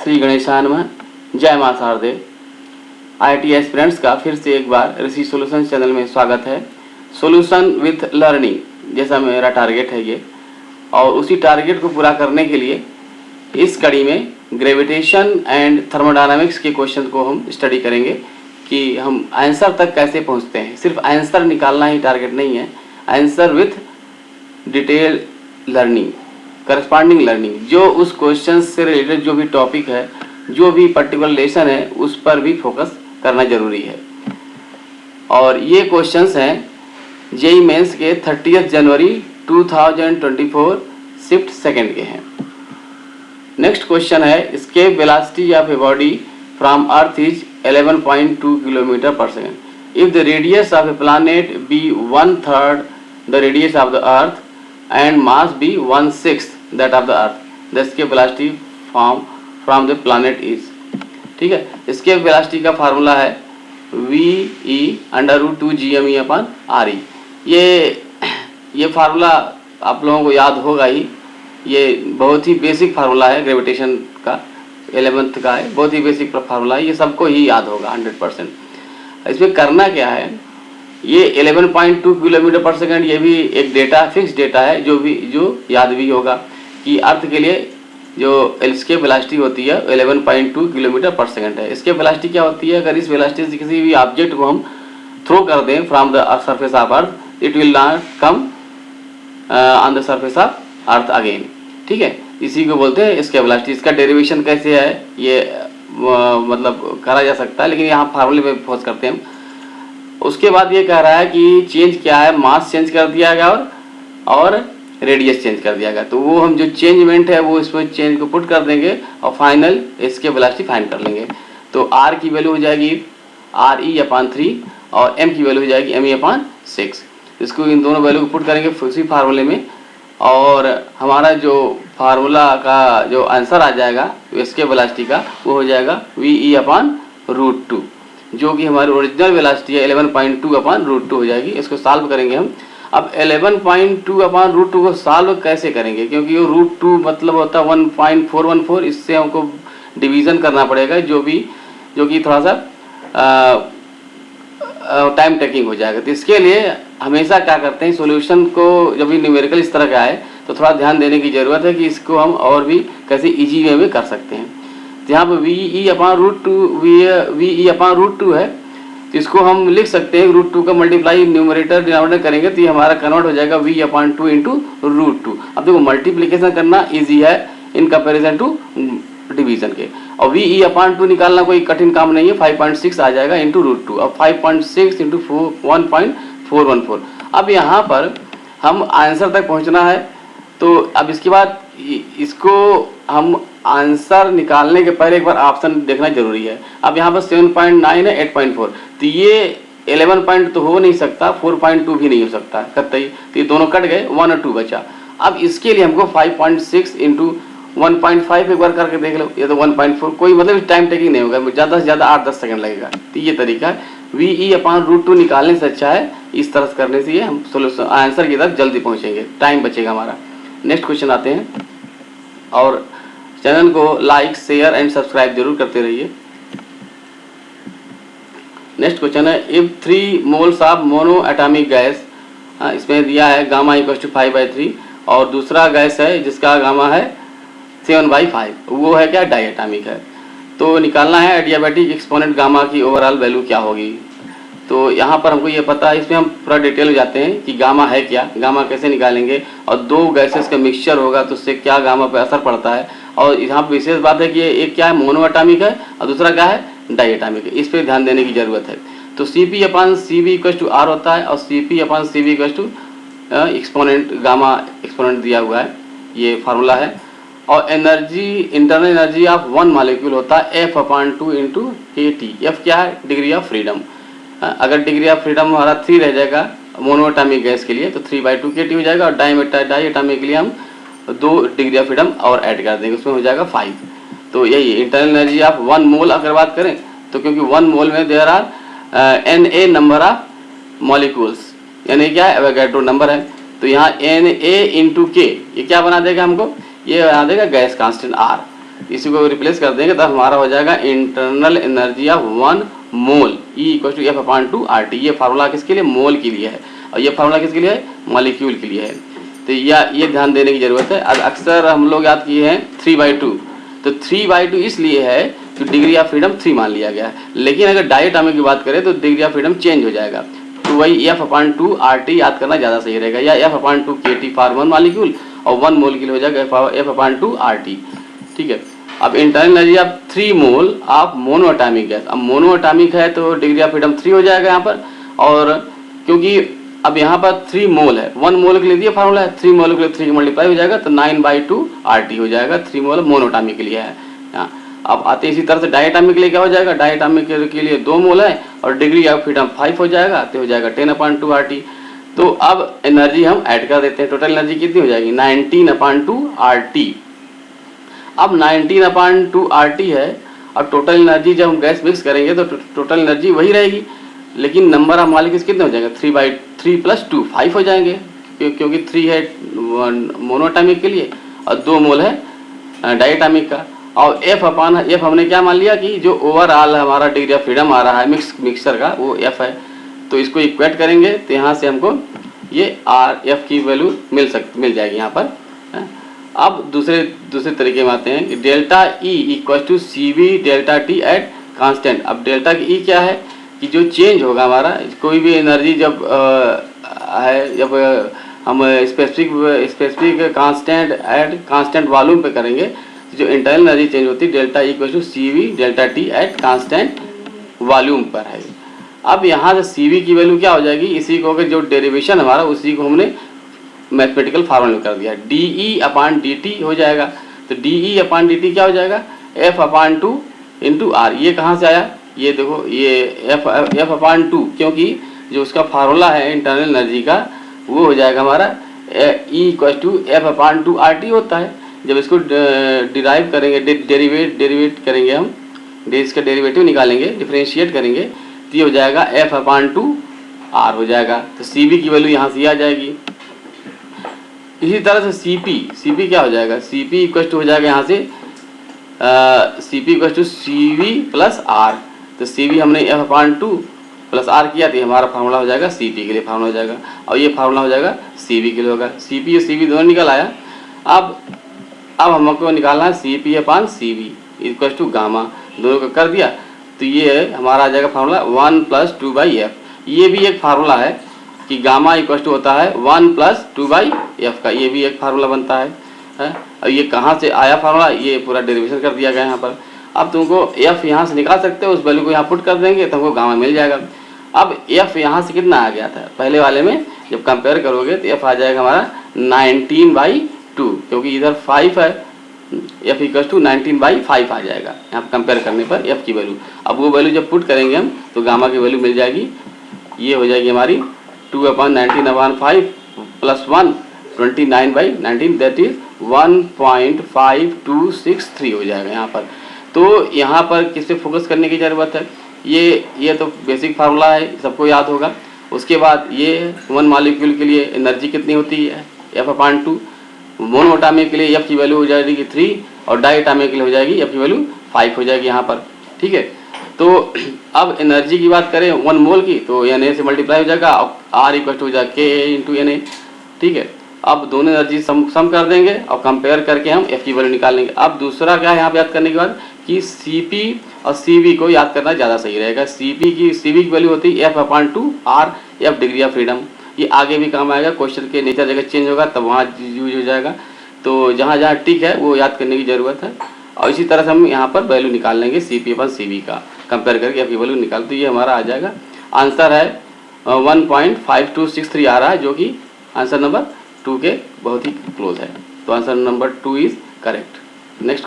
श्री गणेशाय नमः। जय मां शारदे। IIT एस्पिरेंट्स का फिर से एक बार ऋषि सॉल्यूशंस चैनल में स्वागत है। सॉल्यूशन विथ लर्निंग जैसा मेरा टारगेट है ये, और उसी टारगेट को पूरा करने के लिए इस कड़ी में ग्रेविटेशन एंड थर्मोडायनामिक्स के क्वेश्चन को हम स्टडी करेंगे कि हम आंसर तक कैसे पहुंचते हैं। सिर्फ आंसर निकालना ही टारगेट नहीं है, answer with detail learning, corresponding learning, जो उस क्वेश्चन से रिलेटेड जो भी टॉपिक है, जो भी पर्टिकुलर लेसन है, उस पर भी फोकस करना जरूरी है। और ये क्वेश्चंस हैं जेईई मेंस के 30 जनवरी 2024 शिफ्ट सेकंड के हैं। नेक्स्ट क्वेश्चन है, escape velocity of a body from earth is 11.2 kilometre per second if the radius of a planet be 1/3 the radius of the earth and mass be 1/6 that of the earth, the escape velocity from the planet is। ठीक है, escape velocity का formula है VE√2gme/RE। ये formula आप लोगों को याद होगा ही, ये बहुत ही बेसिक फार्मूला है, ग्रेविटेशन का 11th का है, बहुत ही बेसिक फार्मूला है, ये सबको ही याद होगा 100%। इसमें करना क्या है, ये 11.2 किलोमीटर पर सेकंड, ये भी एक डेटा, फिक्स डेटा है, जो याद भी होगा कि अर्थ के लिए जो एस्केप वेलोसिटी होती है 11.2 किलोमीटर पर सेकंड है। एस्केप वेलोसिटी क्या होती है, अगर इस वेलोसिटी से किसी भी ऑब्जेक्ट को हम थ्रो कर दें from the surface of earth, it will not come on the surface of earth again. ठीक है, इसी को बोलते हैं एस्केप वेलोसिटी। इसका डेरिवेशन कैसे है ये मतलब करा जा सकता है, लेकिन यहाँ फार्मूले में फोकस करते हैं। उसके बाद ये कह रहा है कि चेंज क्या है, मास चेंज कर दिया गया और रेडियस चेंज कर दिया गया, तो वो हम जो चेंजमेंट है वो इसमें चेंज को पुट कर देंगे और फाइनल इसके वेलोसिटी फाइंड कर लेंगे। तो R की वैल्यू हो जाएगी RE/3 और M की वैल्यू हो जाएगी ME/6। इसको इन दोनों वैल्यू को पुट करेंगे उसी फार्मूले में, और हमारा जो फार्मूला का जो आंसर आ जाएगा इसके वेलोसिटी का, वो हो जाएगा VE/√2, जो कि हमारी ओरिजिनल वेलोसिटी है 11.2/√2 हो जाएगी। इसको सॉल्व करेंगे हम। अब 11.2/√2 को सॉल्व कैसे करेंगे, क्योंकि ये √2 मतलब होता है 1.414, इससे हमको डिवीज़न करना पड़ेगा, जो कि थोड़ा सा टाइम टेकिंग हो जाएगा। तो इसके लिए हमेशा क्या करते हैं, सॉल्यूशन को जब भी न्यूमेरिकल इस तरह का आए तो थोड़ा ध्यान देने की ज़रूरत है कि इसको हम और भी कैसे ईजी वे में कर सकते हैं। यहाँ पर VE/√2 है, तो इसको हम लिख सकते हैं √2 का मल्टीप्लाई न्यूमरेटर डिनोमिनेटर करेंगे तो ये हमारा कन्वर्ट हो जाएगा VE/2 इंटू √2। अब देखो मल्टीप्लिकेशन करना इजी है इन कंपैरिजन टू डिवीजन के, और VE/2 निकालना कोई कठिन काम नहीं है, 5.6 आ जाएगा इंटू √2। अब 5.6 इंटू 1.414। अब यहाँ पर हम आंसर तक पहुँचना है, तो अब इसके बाद इसको हम आंसर निकालने के पहले एक बार ऑप्शन देखना जरूरी है। अब यहाँ पर 7.9 है, 8.4, तो ये 11 पॉइंट तो हो नहीं सकता, 4.2 भी नहीं हो सकता कतई, तो ये दोनों कट गए, 1 और 2 बचा। अब इसके लिए हमको 5.6 इंटू 1.5 एक बार करके देख लो, ये तो 1.4, कोई मतलब टाइम टेकिंग नहीं होगा, ज़्यादा से ज़्यादा 8-10 सेकंड लगेगा। तो ये तरीका है, VE/√2 निकालने से अच्छा है इस तरह से करने से ये हम सोल्यूशन आंसर की तरफ जल्दी पहुँचेंगे, टाइम बचेगा हमारा। नेक्स्ट क्वेश्चन आते हैं, और चैनल को लाइक, शेयर एंड सब्सक्राइब जरूर करते रहिए। नेक्स्ट क्वेश्चन है, if 3 moles of mono atomic gas, इसमें दिया है गामा = 5/3, और दूसरा गैस है जिसका गामा है 7/5, वो है क्या, डाई एटॉमिक है। तो निकालना है एडियाबैटिक एक्सपोनेंट गामा की ओवरऑल वैल्यू क्या होगी। तो यहाँ पर हमको ये पता है, इसमें हम पूरा डिटेल में जाते हैं कि गामा है क्या, गामा कैसे निकालेंगे, और दो गैसेस का मिक्सचर होगा तो उससे क्या गामा पे असर पड़ता है। और यहाँ पर विशेष बात है कि एक क्या है, मोनो एटॉमिक है, और दूसरा क्या है, डाई एटॉमिक है, इस पर ध्यान देने की ज़रूरत है। तो Cp/Cv = R होता है, और Cp/Cv = एक्सपोनेंट गामा एक्सपोनेंट दिया हुआ है, ये फार्मूला है। और energy, internal energy of 1 molecule होता है F/2 इंटू kT। F क्या है, डिग्री ऑफ फ्रीडम। अगर डिग्री ऑफ फ्रीडम हमारा 3 रह जाएगा मोनो एटॉमिक गैस के लिए, तो 3/2 kT हो जाएगा, और डाई एटॉमिक के लिए हम 2 डिग्री ऑफ फ्रीडम और ऐड कर देंगे, उसमें हो जाएगा 5। तो यही इंटरनल एनर्जी ऑफ 1 मोल अगर बात करें तो, क्योंकि 1 मोल में there are Na number of molecules, यानी क्या है, एवोगैड्रो नंबर है। तो यहाँ Na इंटू के, ये क्या बना देगा हमको, ये बना देगा गैस कांस्टेंट R। इसी को रिप्लेस कर देंगे तो हमारा हो जाएगा internal energy of 1 mole E equal to F/2 RT। ये फार्मूला किसके लिए? मोल के लिए है, और ये फार्मूला किसके लिए है? मॉलिक्यूल के लिए है। तो ये ध्यान देने की ज़रूरत है। अब अक्सर हम लोग याद किए हैं 3/2, तो 3/2 इसलिए है कि डिग्री ऑफ फ्रीडम 3 मान लिया गया है, लेकिन अगर डायटोमिक की बात करें तो डिग्री ऑफ फ्रीडम चेंज हो जाएगा। तो वही F/2 RT याद करना ज़्यादा सही रहेगा, या F/2 KT फॉर 1 मॉलिक्यूल, और 1 मोल के लिए हो जाएगा F/2 RT। ठीक है। अब internal energy of 3 mole of monoatomic gas. अब मोनोएटॉमिक है तो डिग्री ऑफ फ्रीडम 3 हो जाएगा यहाँ पर, और क्योंकि अब यहाँ पर 3 मोल है, 1 मोल के लिए दिया फार्मूला है, 3 मोल के लिए 3 मल्टीप्लाई हो जाएगा तो 9/2 RT हो जाएगा। 3 मोल मोनोएटॉमिक के लिए है। अब आते इसी तरह से डायटोमिक के लिए क्या हो जाएगा? डायटोमिक के लिए 2 मोल है और डिग्री ऑफ फ्रीडम 5 हो जाएगा, तो हो जाएगा 10/2 RT। तो अब एनर्जी हम ऐड कर देते हैं, टोटल एनर्जी कितनी हो जाएगी? 19/2 RT। अब 19/2 RT है, और टोटल एनर्जी जब हम गैस मिक्स करेंगे तो टोटल एनर्जी वही रहेगी, लेकिन नंबर ऑफ मॉलिक्यूल्स कितने हो जाएंगे? 3/3 + 2 5 हो जाएंगे, क्योंकि 3 है मोनोएटॉमिक के लिए और 2 मोल है डायटोमिक का। और F हमने क्या मान लिया कि जो ओवरऑल हमारा डिग्री ऑफ फ्रीडम आ रहा है मिक्सचर का वो F है, तो इसको इक्वेट करेंगे तो यहाँ से हमको ये F की वैल्यू मिल जाएगी यहाँ पर। अब दूसरे तरीके में आते हैं कि delta E equal to CV delta T at constant. अब डेल्टा की E क्या है कि जो चेंज होगा हमारा कोई भी एनर्जी जब जब हम specific constant at constant volume पे करेंगे, जो इंटरनल एनर्जी चेंज होती है delta E equal to CV delta T at constant volume पर है। अब यहाँ से CV की वैल्यू क्या हो जाएगी? इसी को जो डेरिवेशन हमारा उसी को हमने मैथमेटिकल फार्मूला कर दिया, DE/dt हो जाएगा। तो DE/dt क्या हो जाएगा? F/2 × R। ये कहाँ से आया? ये देखो, ये F/2, क्योंकि जो उसका फार्मूला है इंटरनल एनर्जी का वो हो जाएगा हमारा E = F/2 RT होता है। जब इसको डिराइव करेंगे, डेरिवेट करेंगे हम, इसका डेरिवेटिव निकालेंगे, डिफरेंशिएट करेंगे, तो ये हो जाएगा F/2 R हो जाएगा। तो CV की वैल्यू यहाँ से आ जाएगी। इसी तरह से CP क्या हो जाएगा? CP इक्वल टू हो जाएगा यहाँ से CP equal to CV + R। तो CV हमने F/2 + R किया तो हमारा फार्मूला हो जाएगा CP के लिए फार्मूला हो जाएगा, और ये फार्मूला हो जाएगा CV के लिए होगा। CP और CV दोनों निकल आया। अब हमको निकालना है CP/CV इक्वल टू गामा, दोनों को कर दिया तो ये हमारा आ जाएगा फार्मूला 1 + 2/F। ये भी एक फार्मूला है कि गामा इक्वल टू होता है 1 + 2/F का, ये भी एक फार्मूला बनता है। और ये कहाँ से आया फार्मूला? ये पूरा डेरिवेशन कर दिया गया यहाँ पर। अब तुमको F यहाँ से निकाल सकते हो, उस वैल्यू को यहाँ पुट कर देंगे तो हमको गामा मिल जाएगा। अब F यहाँ से कितना आ गया था? पहले वाले में जब कंपेयर करोगे तो F आ जाएगा हमारा 19/2, क्योंकि इधर 5 है, F इक्वल टू 19/5 आ जाएगा यहाँ कंपेयर करने पर F की वैल्यू। अब वो वैल्यू जब पुट करेंगे हम तो गामा की वैल्यू मिल जाएगी, ये हो जाएगी हमारी 2/19/5 + 1 29/19, दैट इज 1.5263 हो जाएगा यहाँ पर। तो यहाँ पर किस पे फोकस करने की ज़रूरत है? ये तो बेसिक फार्मूला है, सबको याद होगा। उसके बाद ये 1 मॉलिक्यूल के लिए एनर्जी कितनी होती है? F/2। मोनोएटॉमिक के लिए F की वैल्यू हो जाएगी 3, और डायटोमिक के लिए हो जाएगी F की वैल्यू 5 हो जाएगी यहाँ पर। ठीक है। तो अब एनर्जी की बात करें 1 मोल की, तो Na से मल्टीप्लाई हो जाएगा और R इक्वल टू हो जाएगा K × Na। ठीक है। अब दोनों एनर्जी सम कर देंगे और कंपेयर करके हम F की वैल्यू निकाल लेंगे। अब दूसरा क्या है यहाँ पे याद करने के बाद कि CP और CV को याद करना ज़्यादा सही रहेगा। CV की वैल्यू होती है F/2 R, F degree of freedom. ये आगे भी काम आएगा, क्वेश्चन के नेचर जगह चेंज होगा तब वहाँ यूज हो जाएगा। तो जहाँ जहाँ टिक है वो याद करने की ज़रूरत है। और इसी तरह से हम यहाँ पर वैल्यू निकाल लेंगे CP/CV का, कंपेयर करके F की वैल्यू निकाल, तो ये हमारा आ जाएगा। आंसर है 1.5263 आ रहा है, जो कि आंसर नंबर 2 के बहुत ही क्लोज है। तो answer number 2 is correct. Next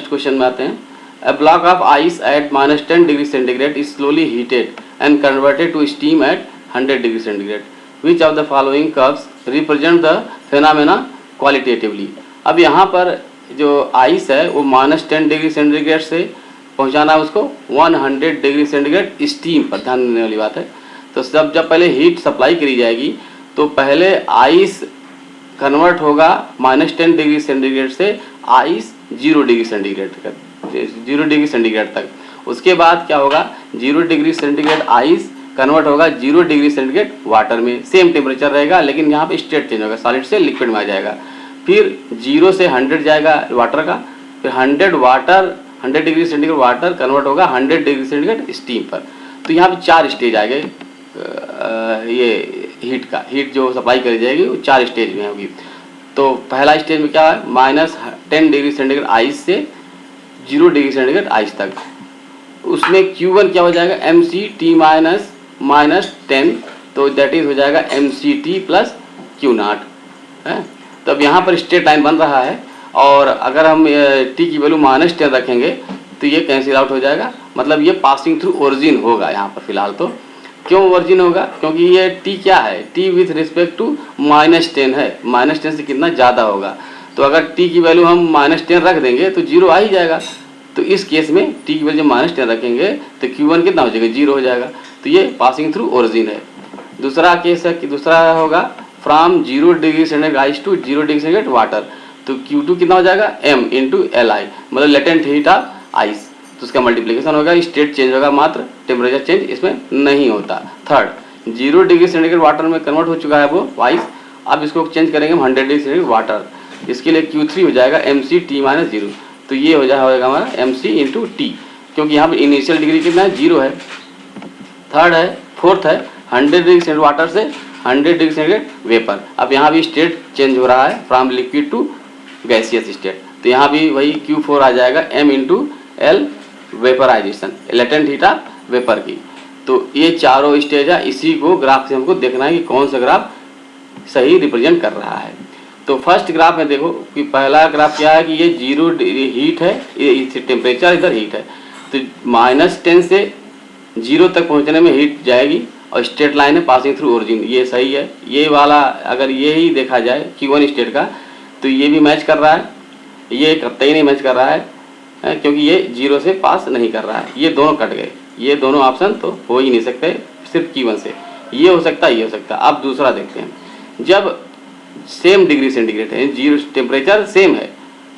question में आते हैं। A block of ice at -10 degree centigrade is slowly heated and converted to steam at 100 degree centigrade. Which of the following curves represent the phenomena qualitatively? अब यहाँ पर जो ice है वो -10 degree centigrade से पहुँचाना है उसको 100 डिग्री सेंटीग्रेड स्टीम पर, ध्यान देने वाली बात है। तो जब पहले हीट सप्लाई करी जाएगी तो पहले आइस कन्वर्ट होगा -10 डिग्री सेंटीग्रेड से आइस 0 डिग्री सेंटीग्रेड तक, 0 डिग्री सेंटीग्रेड तक। उसके बाद क्या होगा, 0 डिग्री सेंटीग्रेड आइस कन्वर्ट होगा 0 डिग्री सेंटीग्रेड वाटर में। सेम टेम्परेचर रहेगा, लेकिन यहाँ पे स्टेट चेंज होगा, सॉलिड से लिक्विड में आ जाएगा। फिर 0 से 100 जाएगा वाटर का, फिर 100 डिग्री सेंटीग्रेड वाटर कन्वर्ट होगा 100 डिग्री सेंटीग्रेड स्टीम पर। तो यहाँ पे 4 स्टेज आ गए ये हीट जो सप्लाई करी जाएगी वो 4 स्टेज में होगी। तो पहला स्टेज में क्या है, -10 डिग्री सेंटीग्रेड आइस से 0 डिग्री सेंटीग्रेड आइस तक। उसमें Q1 क्या हो जाएगा, mCT -10, तो दैट इज हो जाएगा mCT + Q0 है। तो अब यहाँ पर स्ट्रेट लाइन बन रहा है, और अगर हम T की वैल्यू -10 रखेंगे तो ये कैंसिल आउट हो जाएगा, मतलब ये पासिंग थ्रू ओरिजिन होगा यहाँ पर फिलहाल। तो क्यों ओरिजिन होगा, क्योंकि ये T क्या है, T विथ रिस्पेक्ट टू -10 है, -10 से कितना ज़्यादा होगा। तो अगर T की वैल्यू हम -10 रख देंगे तो 0 आ ही जाएगा। तो इस केस में T की वैल्यू -10 रखेंगे तो Q1 कितना हो जाएगा, 0 हो जाएगा। तो ये पासिंग थ्रू ओरिजिन है। दूसरा केस है कि दूसरा होगा from 0 degree centigrade ice to 0 degree centigrade water. तो Q2 कितना हो जाएगा, M × Li, मतलब लेटेंट हीट ऑफ आइस। तो उसका मल्टीप्लिकेशन होगा, स्टेट चेंज होगा, मात्र टेम्परेचर चेंज इसमें नहीं होता। थर्ड, 0 डिग्री सेंटीग्रेड वाटर में कन्वर्ट हो चुका है वो आइस, अब इसको चेंज करेंगे हम 100 डिग्री सेंटीग्रेड वाटर। इसके लिए Q3 हो जाएगा mCT - 0। तो ये हो जाएगा हमारा mC × T, क्योंकि यहाँ पर इनिशियल डिग्री कितना है, 0 है। थर्ड है, फोर्थ है 100 डिग्री सेंटीग्रेड वाटर से 100 डिग्री सेंटीग्रेड वेपर। अब यहाँ भी स्टेट चेंज हो रहा है from liquid to gaseous state. तो यहाँ भी वही Q4 आ जाएगा M × L vaporisation, latent heat of vapour की। तो ये चारों स्टेज है, इसी को ग्राफ से हमको देखना है कि कौन सा ग्राफ सही रिप्रेजेंट कर रहा है। तो फर्स्ट ग्राफ में देखो कि पहला ग्राफ क्या है कि ये 0 हीट है, ये टेम्परेचर, इधर हीट है। तो -10 से 0 तक पहुंचने में हीट जाएगी, और स्ट्रेट लाइन है पासिंग थ्रू ओरिजिन, ये सही है। ये वाला अगर ये ही देखा जाए Q1 स्टेट का, तो ये भी मैच कर रहा है, ये कतई नहीं मैच कर रहा है, क्योंकि ये 0 से पास नहीं कर रहा है। ये दोनों कट गए, ये दोनों ऑप्शन तो हो ही नहीं सकते, सिर्फ Q1 से। ये हो सकता है, ये हो सकता है। अब दूसरा देखते हैं, जब सेम डिग्री सेंटीग्रेड है, 0 टेम्परेचर सेम है,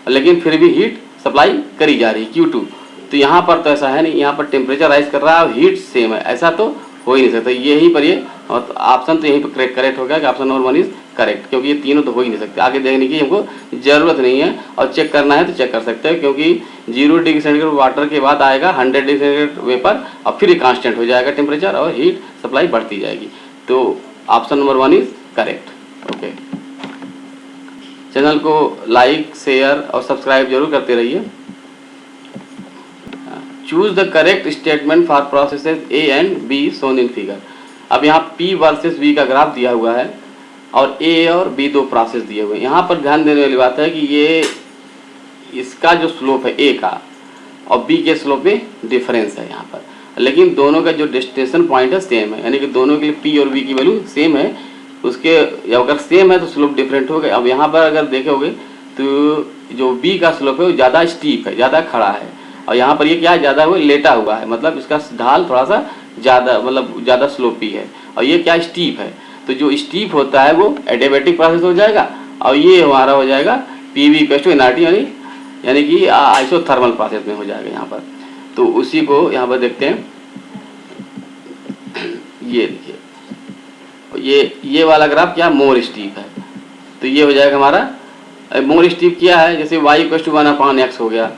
लेकिन फिर भी हीट सप्लाई करी जा रही है Q2। तो यहाँ पर तो ऐसा है नहीं, यहाँ पर टेम्परेचर राइज कर रहा है और हीट सेम है, ऐसा तो हो ही नहीं सकता। यहीं पर ये ऑप्शन तो यहीं पर करेक्ट हो गया कि ऑप्शन नंबर 1 इज करेक्ट, क्योंकि ये तीनों तो हो ही नहीं सकते। आगे देखने की हमको ज़रूरत नहीं है, और चेक करना है तो चेक कर सकते हैं, क्योंकि 0 डिग्री सेंटीग्रेड वाटर के बाद आएगा 100 डिग्री सेंटीग्रेड वेपर, और फिर कांस्टेंट हो जाएगा टेम्परेचर और हीट सप्लाई बढ़ती जाएगी। तो option number 1 is correct. Okay, channel को लाइक, शेयर और सब्सक्राइब जरूर करते रहिए। Choose the correct statement for processes A and B shown in figure. अब यहाँ P वर्सेस B का ग्राफ दिया हुआ है, और A और B दो प्रोसेस दिए हुए हैं। यहाँ पर ध्यान देने वाली बात है कि ये इसका जो स्लोप है A का और B के स्लोप में डिफरेंस है यहाँ पर, लेकिन दोनों का जो डेस्टिनेशन पॉइंट है सेम है, यानी कि दोनों के लिए P और B की वैल्यू सेम है। उसके अगर सेम है तो स्लोप डिफरेंट हो गया। अब यहाँ पर अगर देखोगे तो जो B का स्लोप है वो ज़्यादा स्टीप है, ज़्यादा खड़ा है, और यहाँ पर ये क्या है, ज़्यादा हुआ लेटा हुआ है, मतलब इसका ढाल थोड़ा सा ज़्यादा, मतलब ज़्यादा स्लोपी है, और ये क्या स्टीप है। तो जो स्टीप होता है वो एडियाबैटिक प्रोसेस हो जाएगा, और ये हमारा हो जाएगा PV = nRT, यानी कि आइसोथर्मल प्रोसेस में हो जाएगा यहाँ पर। तो उसी को यहाँ पर देखते हैं, ये देखिए ये वाला ग्राफ क्या मोर स्टीप है। तो ये हो जाएगा हमारा मोर स्टीप क्या है, जैसे y = 1/x हो गया,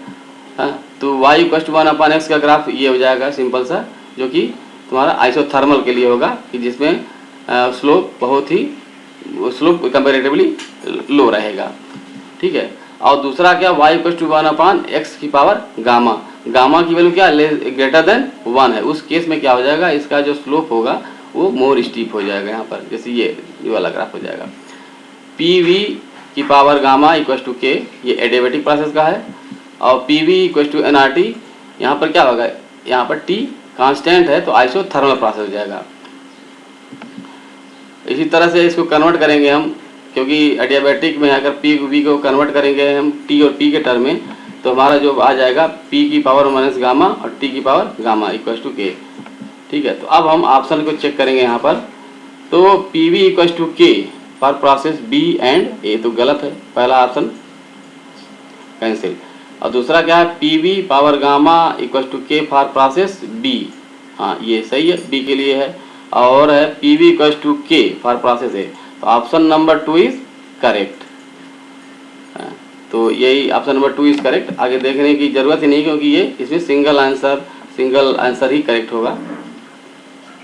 तो y = 1/x का ग्राफ ये हो जाएगा सिंपल सा, जो कि तुम्हारा आइसोथर्मल के लिए होगा, कि जिसमें स्लोप बहुत ही स्लोप कंपैरेटिवली लो रहेगा, ठीक है। और दूसरा क्या, y = 1/x की पावर गामा, गामा की वैल्यू क्या ग्रेटर देन 1 है। उस केस में क्या हो जाएगा, इसका जो स्लोप होगा वो मोर स्टीप हो जाएगा यहाँ पर, जैसे ये वाला ग्राफ हो जाएगा। PV की पावर गामा = k, ये एडियाबैटिक प्रोसेस का है, और PV = nRT, यहाँ पर क्या होगा, यहाँ पर T कांस्टेंट है तो आइसोथर्मल प्रोसेस हो जाएगा। इसी तरह से इसको कन्वर्ट करेंगे हम, क्योंकि एडियाबैटिक में अगर PV को कन्वर्ट करेंगे हम T और P के टर्म में, तो हमारा जो आ जाएगा P की पावर - गामा और T की पावर गामा = k, ठीक है। तो अब हम ऑप्शन को चेक करेंगे यहाँ पर, तो PV = k for process B and A, तो गलत है, पहला ऑप्शन कैंसिल। और दूसरा क्या है, P V power gamma equal to K for process B, हाँ ये सही है, बी के लिए है। और है P we equal to K for process ए, तो ऑप्शन नंबर 2 इज करेक्ट। तो यही ऑप्शन नंबर 2 इज करेक्ट। आगे देखने की जरूरत ही नहीं, क्योंकि ये इसमें सिंगल आंसर ही करेक्ट होगा।